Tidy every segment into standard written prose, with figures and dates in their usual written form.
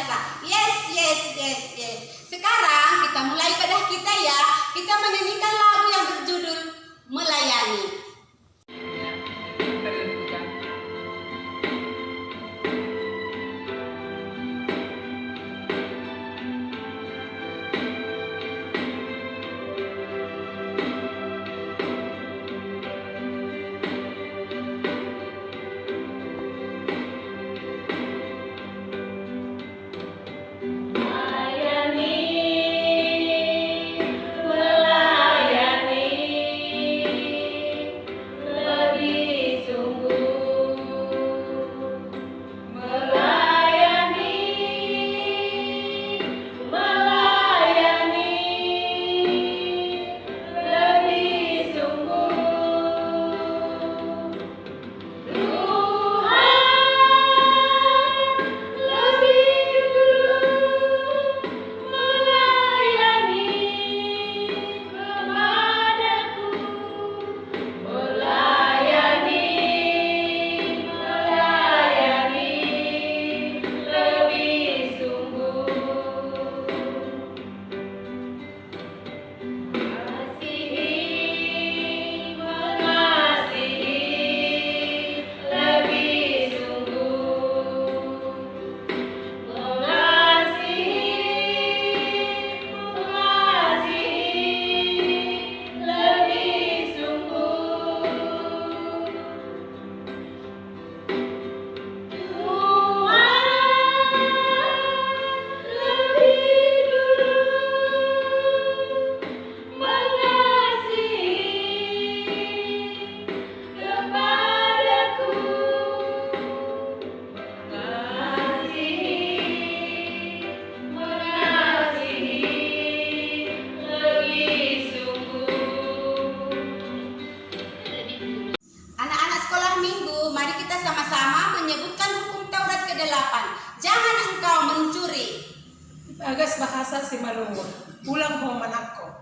biasa. Yes, yes, yes, yes. Sekarang kita mulai ibadah kita ya. Kita menyanyikan lagu yang berjudul Melayani. Jangan engkau mencuri. Agas bahasa Simalungun, pulang ho manako.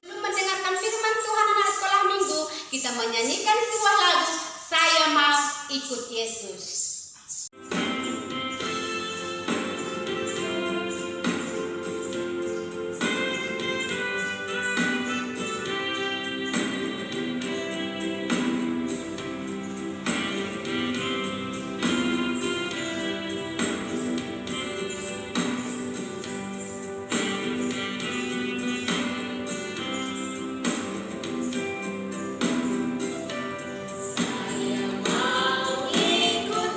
Sebelum mendengarkan firman Tuhan anak sekolah minggu, kita menyanyikan sebuah lagu, Saya Mau Ikut Yesus. Saya mau ikut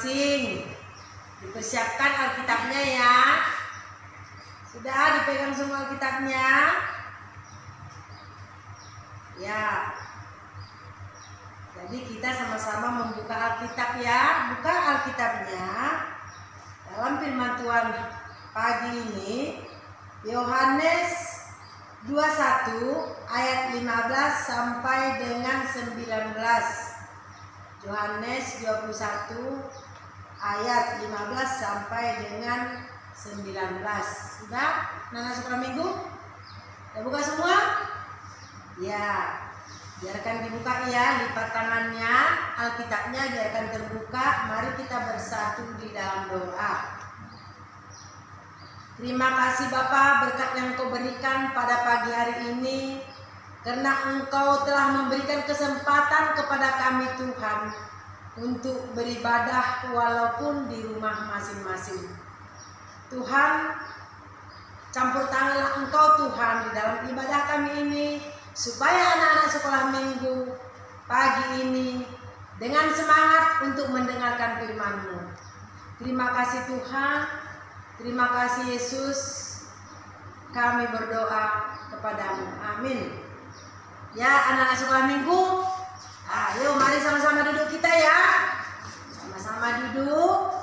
masing-masing. Dipersiapkan Alkitabnya ya. Sudah dipegang semua Alkitabnya? Ya. Jadi kita sama-sama membuka Alkitab ya. Buka Alkitabnya. Dalam firman Tuhan pagi ini, Yohanes 21 ayat 15 sampai dengan 19. Yohanes 21 ayat 15 sampai dengan 19. Sudah? Anak sekolah minggu? Sudah buka semua? Ya. Biarkan dibuka ya, lipat tangannya, Alkitabnya biarkan terbuka. Mari kita bersatu di dalam doa. Terima kasih Bapa berkat yang Engkau berikan pada pagi hari ini, karena Engkau telah memberikan kesempatan kepada kami Tuhan untuk beribadah walaupun di rumah masing-masing. Tuhan, campur tanganlah Engkau Tuhan di dalam ibadah kami ini, supaya anak-anak sekolah minggu pagi ini dengan semangat untuk mendengarkan firman-Mu. Terima kasih Tuhan, terima kasih Yesus, kami berdoa kepadamu. Amin. Ya anak-anak sekolah minggu, ayo mari sama-sama duduk kita ya. Sama-sama duduk.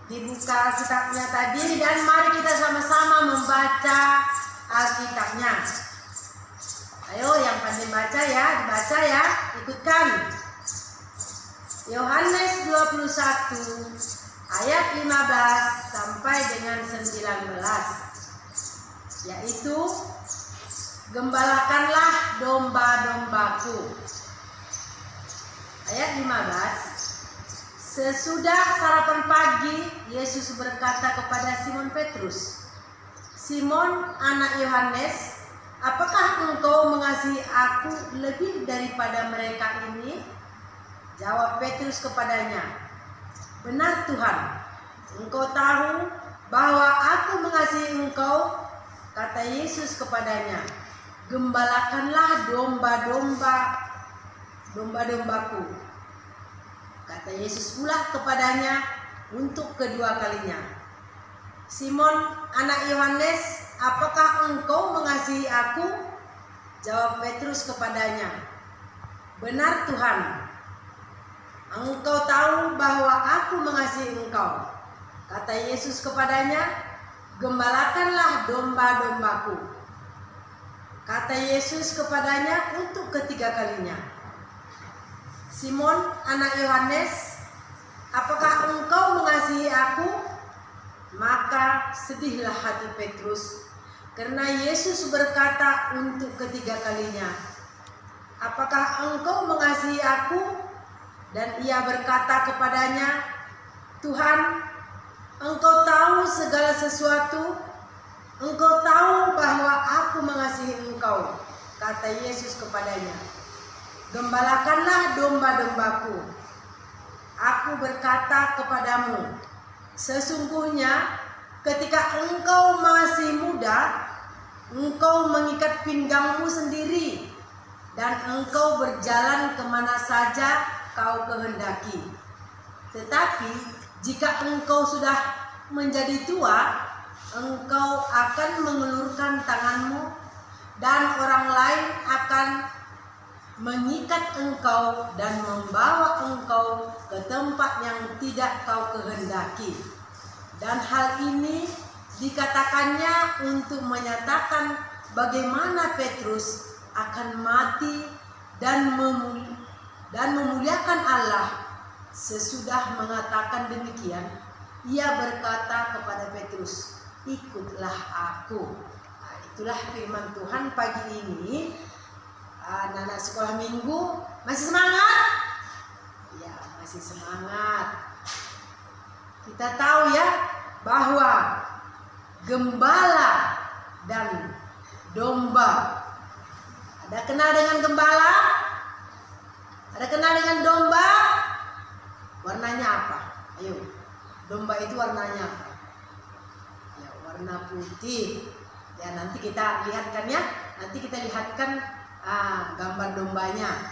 Dibuka kitabnya tadi dan mari kita sama-sama membaca Alkitabnya. Ayo yang pandai baca ya, dibaca ya, ikutkan. Yohanes 21 ayat 15 sampai dengan 19. Yaitu, gembalakanlah domba-dombaku. Ayat 15. Sesudah sarapan pagi, Yesus berkata kepada Simon Petrus, "Simon, anak Yohanes, apakah engkau mengasihi aku lebih daripada mereka ini?" Jawab Petrus kepadanya, "Benar Tuhan, engkau tahu bahwa aku mengasihi engkau." Kata Yesus kepadanya, "Gembalakanlah domba-dombaku." Kata Yesus pula kepadanya untuk kedua kalinya, "Simon, anak Yohanes, apakah engkau mengasihi aku?" Jawab Petrus kepadanya, "Benar Tuhan, engkau tahu bahwa aku mengasihi engkau." Kata Yesus kepadanya, "Gembalakanlah domba-dombaku." Kata Yesus kepadanya untuk ketiga kalinya, "Simon, anak Yohanes, apakah engkau mengasihi aku?" Maka sedihlah hati Petrus, karena Yesus berkata untuk ketiga kalinya, "Apakah engkau mengasihi aku?" Dan ia berkata kepadanya, "Tuhan, engkau tahu segala sesuatu, engkau tahu bahwa aku mengasihi engkau." Kata Yesus kepadanya, "Gembalakanlah domba-dombaku. Aku berkata kepadamu, sesungguhnya ketika engkau masih muda, engkau mengikat pinggangmu sendiri, dan engkau berjalan kemana saja kau kehendaki. Tetapi jika engkau sudah menjadi tua, engkau akan mengelurkan tanganmu, dan orang lain akan mengikat engkau dan membawa engkau ke tempat yang tidak kau kehendaki." Dan hal ini dikatakannya untuk menyatakan bagaimana Petrus akan mati dan memuliakan Allah. Sesudah mengatakan demikian, ia berkata kepada Petrus, "Ikutlah aku." Nah, itulah firman Tuhan pagi ini. Anak-anak sekolah minggu masih semangat? Ya, masih semangat. Kita tahu ya bahwa gembala dan domba. Ada kenal dengan gembala? Ada kenal dengan domba? Warnanya apa? Ayo, domba itu warnanya apa? Ya, warna putih. Ya, nanti kita lihatkan ya. Nanti kita lihatkan gambar dombanya.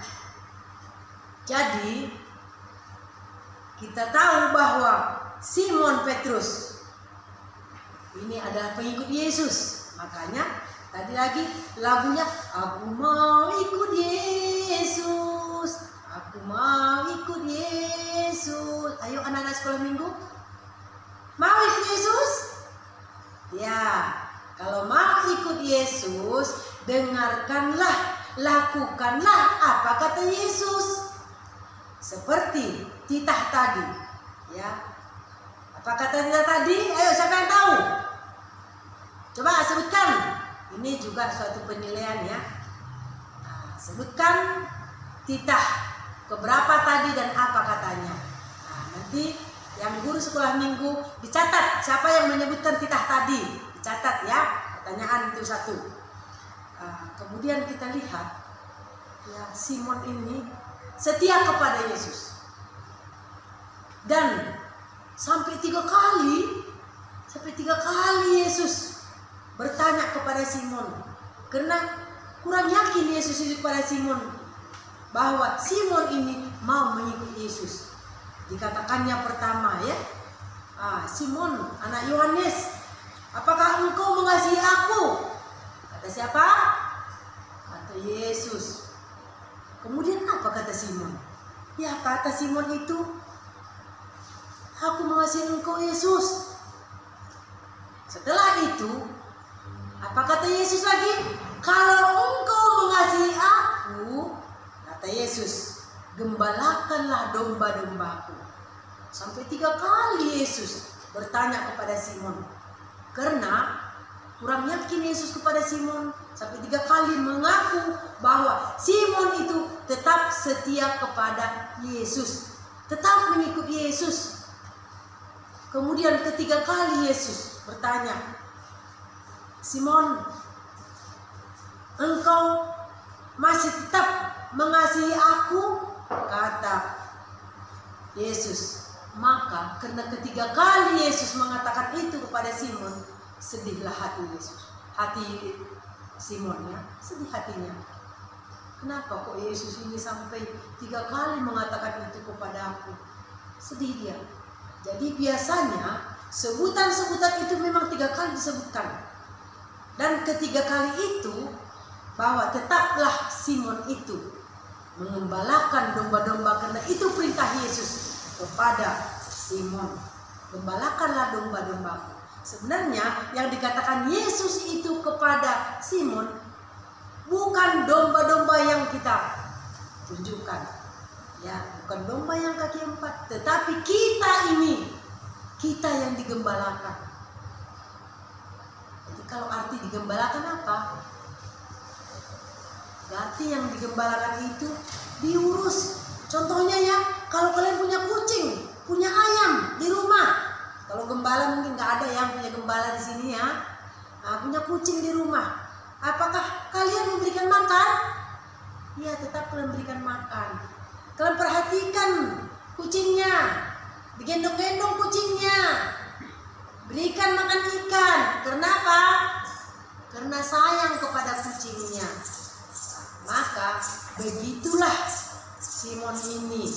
Jadi kita tahu bahwa Simon Petrus ini adalah pengikut Yesus. Makanya tadi lagi lagunya, aku mau ikut Yesus, aku mau ikut Yesus. Ayo anak-anak sekolah minggu, mau ikut Yesus? Ya, kalau mau ikut Yesus, dengarkanlah, lakukanlah apa kata Yesus. Seperti titah tadi, ya. Apa kata titah tadi? Ayo, siapa yang tahu? Coba sebutkan. Ini juga suatu penilaian, ya. Nah, sebutkan titah keberapa tadi dan apa katanya. Nah, nanti yang guru sekolah minggu dicatat siapa yang menyebutkan titah tadi. Dicatat, ya. Pertanyaan itu satu. Kemudian kita lihat, ya, Simon ini setia kepada Yesus. Dan sampai tiga kali Yesus bertanya kepada Simon, karena kurang yakin Yesus itu kepada Simon bahwa Simon ini mau mengikut Yesus. Dikatakannya pertama, ya, Simon anak Yohanes, apakah engkau mengasihi aku? Kata siapa? Kata Yesus. Kemudian apa kata Simon? Ya, kata Simon itu, aku mengasihi engkau Yesus. Setelah itu, apa kata Yesus lagi? Kalau engkau mengasihi aku, kata Yesus, gembalakanlah domba-dombaku. Sampai 3 kali Yesus bertanya kepada Simon. Karena kurang yakin Yesus kepada Simon, sampai 3 kali mengaku bahwa Simon itu tetap setia kepada Yesus, tetap mengikut Yesus. Kemudian ketiga kali Yesus bertanya, Simon, engkau masih tetap mengasihi aku? Kata Yesus. Maka karena ketiga kali Yesus mengatakan itu kepada Simon, sedihlah hati Yesus, hati Simon, ya, sedih hatinya. Kenapa kok Yesus ini sampai 3 kali mengatakan itu kepada aku? Sedih dia. Jadi biasanya sebutan-sebutan itu memang 3 kali disebutkan. Dan ketiga kali itu bahwa tetaplah Simon itu mengembalakan domba-domba, karena itu perintah Yesus kepada Simon. Gembalakanlah domba-dombaku. Sebenarnya yang dikatakan Yesus itu kepada Simon bukan domba-domba yang kita tunjukkan, ya, bukan domba yang kaki 4, tetapi kita ini, kita yang digembalakan. Jadi kalau arti digembalakan apa? Berarti yang digembalakan itu diurus. Contohnya, ya, kalau kalian punya kucing, punya ayam di rumah. Kalau gembala mungkin nggak ada yang punya gembala di sini, ya. Punya kucing di rumah. Apakah kalian memberikan makan? Ya, tetap kalian berikan makan. Kalian perhatikan kucingnya, digendong-gendong kucingnya, berikan makan ikan. Kenapa? Karena sayang kepada kucingnya. Maka begitulah Simon ini,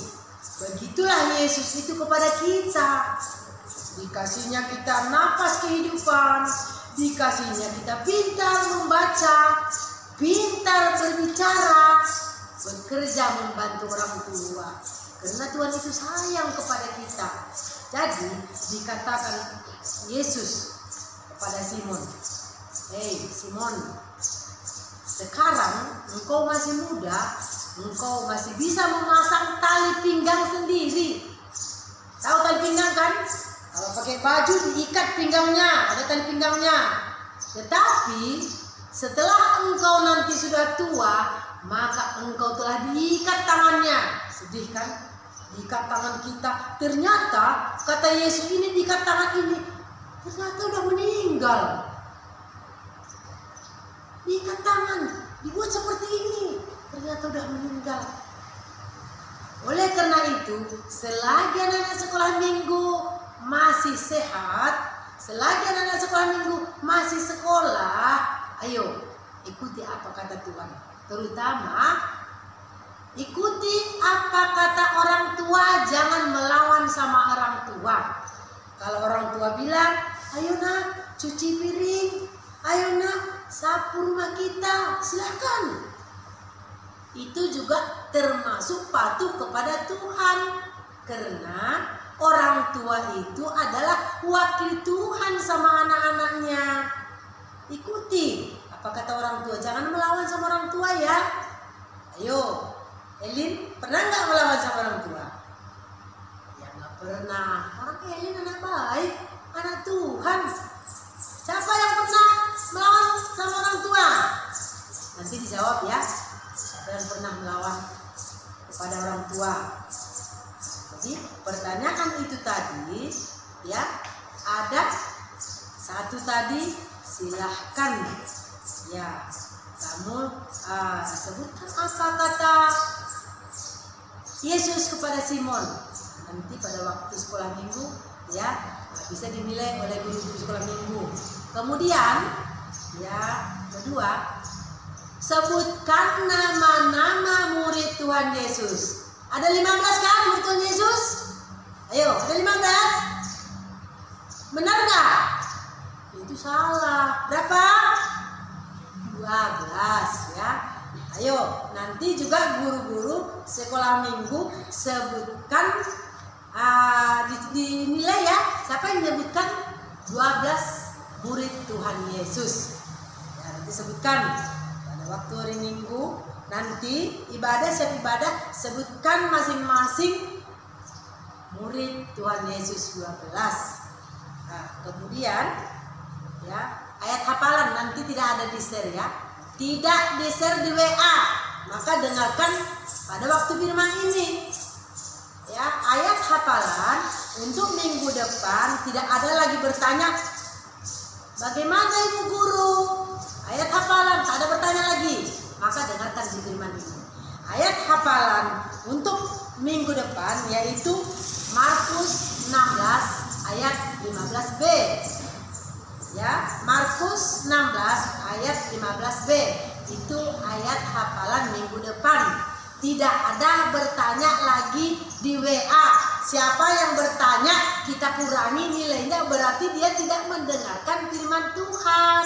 begitulah Yesus itu kepada kita. Dikasihnya kita napas kehidupan, dikasihnya kita pintar membaca, pintar berbicara, bekerja membantu orang tua. Karena Tuhan itu sayang kepada kita. Jadi dikatakan Yesus kepada Simon, hei Simon, sekarang engkau masih muda, engkau masih bisa memasang tali pinggang sendiri. Tahu tali pinggang kan? Kalau pakai baju diikat pinggangnya, ada tali pinggangnya. Tetapi setelah engkau nanti sudah tua, maka engkau telah diikat tangannya. Sedih kan? Diikat tangan kita. Ternyata kata Yesus ini, diikat tangan ini ternyata udah meninggal. Diikat tangan, dibuat seperti ini, ternyata udah meninggal. Oleh karena itu, selagi anak-anak sekolah minggu masih sehat, selagi anak-anak sekolah minggu masih sekolah, ayo ikuti apa kata Tuhan. Terutama ikuti apa kata orang tua, jangan melawan sama tua. Kalau orang tua bilang, ayo nak cuci piring, ayo nak sapu rumah kita, silakan. Itu juga termasuk patuh kepada Tuhan. Karena orang tua itu adalah wakil Tuhan sama anak-anaknya. Ikuti apa kata orang tua, jangan melawan sama orang tua ya. Ayo, Elin pernah nggak melawan sama orang tua? Ya nggak pernah. Orang Elin anak baik, anak Tuhan. Siapa yang pernah melawan sama orang tua? Nanti dijawab ya. Siapa yang pernah melawan kepada orang tua? Jadi pertanyaan itu tadi ya, ada satu tadi, silahkan ya kamu sebutkan apa kata Yesus kepada Simon. Nanti pada waktu sekolah minggu ya bisa dinilai oleh guru-guru sekolah minggu. Kemudian ya kedua, sebutkan nama-nama murid Tuhan Yesus. Ada 15 kan murid Tuhan Yesus? Ayo, ada 15? Benar nggak? Itu salah. Berapa? 12 ya. Ayo, nanti juga guru-guru sekolah minggu sebutkan dinilai ya. Siapa yang menyebutkan 12 murid Tuhan Yesus? Ya, nanti sebutkan pada waktu hari Minggu. Nanti setiap ibadah sebutkan masing-masing murid Tuhan Yesus 12. Nah, kemudian ya ayat hafalan nanti tidak ada di-share ya. Tidak di-share di WA. Maka dengarkan pada waktu firman ini. Ya, ayat hafalan untuk minggu depan tidak ada lagi bertanya bagaimana Ibu Guru? Ayat hafalan tak ada bertanya lagi. Maka dengarkan di firman ini. Ayat hafalan untuk minggu depan yaitu Markus 16 ayat 15b. Ya, Markus 16 ayat 15b. Itu ayat hafalan minggu depan. Tidak ada bertanya lagi di WA. Siapa yang bertanya kita kurangi nilainya, berarti dia tidak mendengarkan firman Tuhan.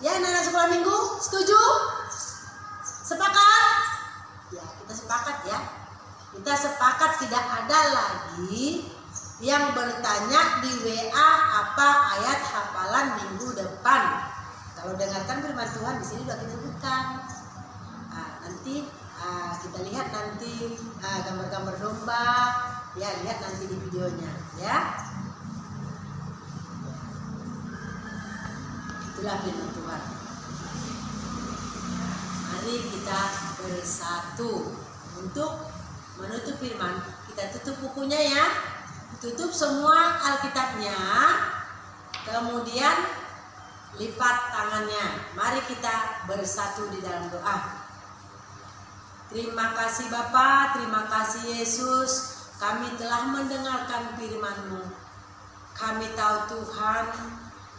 Ya, anak-anak sekolah minggu, setuju? Sepakat? Ya, kita sepakat ya. Kita sepakat tidak ada lagi yang bertanya di WA apa ayat hafalan minggu depan. Kalau dengarkan firman Tuhan di sini sudah kita sebutkan. Nanti kita lihat nanti gambar-gambar domba. Ya, lihat nanti di videonya ya. Itulah firman Tuhan. Mari kita bersatu untuk menutup firman. Kita tutup bukunya ya. Tutup semua Alkitabnya. Kemudian lipat tangannya. Mari kita bersatu di dalam doa. Terima kasih Bapa, terima kasih Yesus. Kami telah mendengarkan firman-Mu. Kami tahu Tuhan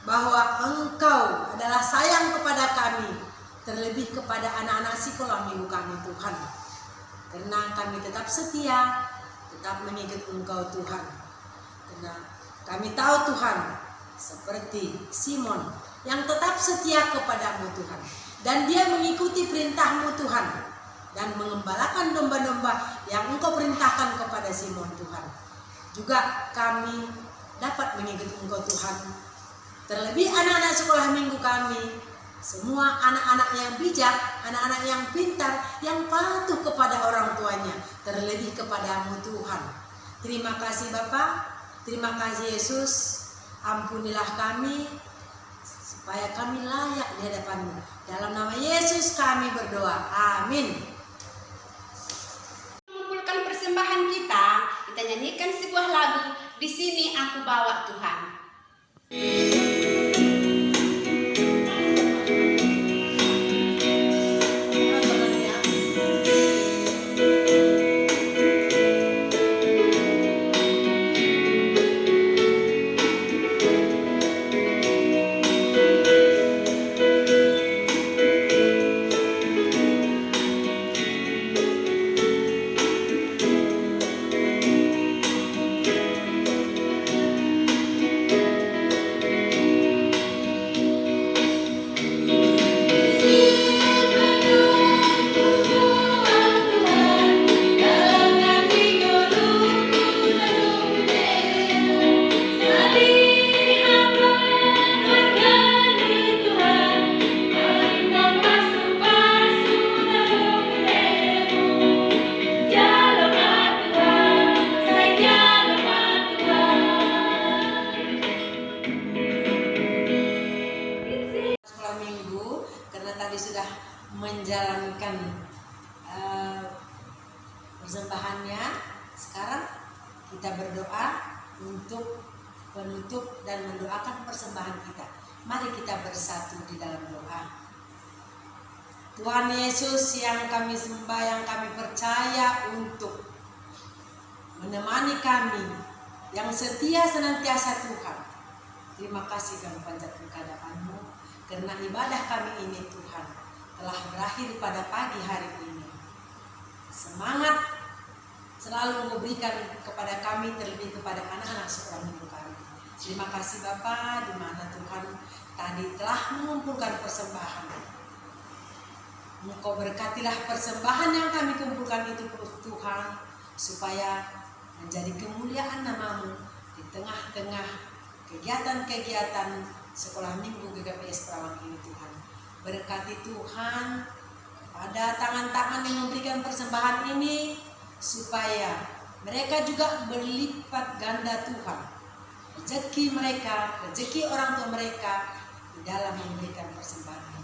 bahwa Engkau adalah sayang kepada kami, terlebih kepada anak-anak sekolah minggu kami Tuhan. Karena kami tetap setia, tetap mengikut Engkau Tuhan. Karena kami tahu Tuhan, seperti Simon yang tetap setia kepadamu Tuhan. Dan dia mengikuti perintah-Mu Tuhan. Dan mengembalakan domba-domba yang Engkau perintahkan kepada Simon Tuhan. Juga kami dapat mengikut Engkau Tuhan. Terlebih anak-anak sekolah minggu kami, semua anak-anak yang bijak, anak-anak yang pintar, yang patuh kepada orang tuanya, terlebih kepadamu Tuhan. Terima kasih Bapa, terima kasih Yesus, ampunilah kami, supaya kami layak di hadapan-Mu. Dalam nama Yesus kami berdoa, amin. Mengumpulkan persembahan kita nyanyikan sebuah lagu, Di Sini Aku Bawa Tuhan. Kita berdoa untuk penutup dan mendoakan persembahan kita. Mari kita bersatu di dalam doa. Tuhan Yesus yang kami sembah, yang kami percaya untuk menemani kami, yang setia senantiasa Tuhan. Terima kasih kami panjatkan kehadapan-Mu karena ibadah kami ini Tuhan telah berakhir pada pagi hari ini. Semangat selalu memberikan kepada kami, terlebih kepada anak-anak sekolah minggu kami. Terima kasih Bapa, di mana Tuhan tadi telah mengumpulkan persembahan. Engkau berkatilah persembahan yang kami kumpulkan itu Tuhan, supaya menjadi kemuliaan nama-Mu di tengah-tengah kegiatan-kegiatan sekolah minggu GKPS Perawang ini Tuhan. Berkati Tuhan pada tangan-tangan yang memberikan persembahan ini, supaya mereka juga berlipat ganda Tuhan rezeki mereka, rezeki orang tua mereka di dalam memberikan persembahan ini.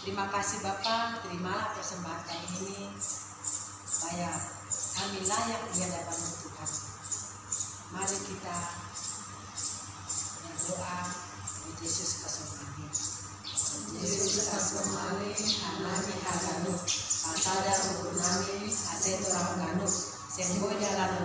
Terima kasih Bapa, terimalah persembahan kami ini supaya kami layak di hadapan-Mu Tuhan. Mari kita berdoa. Yesus kasomani, Yesus kasomani, anani haganu, asada ugunami, aseto rahaganu, semboy dalam